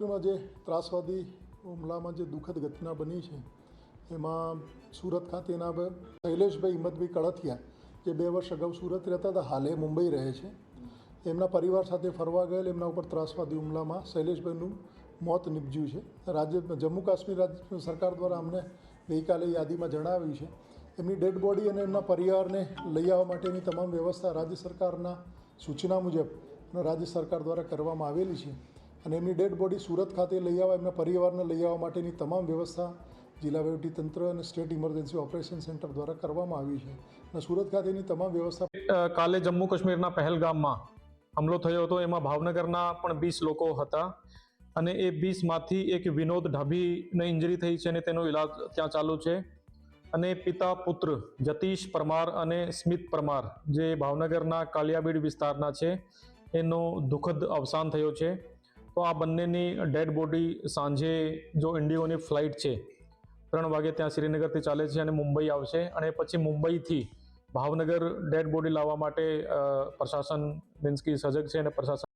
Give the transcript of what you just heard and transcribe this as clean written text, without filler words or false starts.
જે ત્રાસવાદી હુમલામાં જે દુઃખદ ઘટના બની છે એમાં સુરત ખાતેના શૈલેષભાઈ હિંમતભાઈ કળથિયા જે 2 વર્ષ અગાઉ સુરત રહેતા હતા, હાલે મુંબઈ રહે છે. એમના પરિવાર સાથે ફરવા ગયેલ એમના ઉપર ત્રાસવાદી હુમલામાં શૈલેષભાઈનું મોત નીપજ્યું છે. જમ્મુ કાશ્મીર રાજ્ય સરકાર દ્વારા અમને ગઈકાલે યાદીમાં જણાવ્યું છે. એમની ડેડ બોડી અને એમના પરિવારને લઈ આવવા માટેની તમામ વ્યવસ્થા રાજ્ય સરકારના સૂચના મુજબ રાજ્ય સરકાર દ્વારા કરવામાં આવેલી છે અને એમની ડેડ બોડી સુરત ખાતે લઈ આવવા, એમના પરિવારને લઈ આવવા માટેની તમામ વ્યવસ્થા જિલ્લા વહીવટીતંત્ર અને સ્ટેટ ઇમરજન્સી ઓપરેશન સેન્ટર દ્વારા કરવામાં આવી છે અને સુરત ખાતેની તમામ વ્યવસ્થા. કાલે જમ્મુ કાશ્મીરના પહેલગામમાં હુમલો થયો હતો. એમાં ભાવનગરના પણ 20 લોકો હતા અને એ 20માંથી એક વિનોદ ઢાભીને ઇન્જરી થઈ છે અને તેનો ઇલાજ ત્યાં ચાલુ છે. અને પિતા પુત્ર જતીશ પરમાર અને સ્મિત પરમાર જે ભાવનગરના કાલિયાબીડ વિસ્તારના છે, એનું દુઃખદ અવસાન થયો છે. તો આ બંનેની ડેડ બોડી સાંજે જો ઇન્ડિગોની ફ્લાઇટ છે 3 વાગે ત્યાં શ્રીનગરથી ચાલે છે અને મુંબઈ આવશે અને પછી મુંબઈથી ભાવનગર ડેડ બોડી લાવવા માટે પ્રશાસન સજગ છે અને પ્રશાસન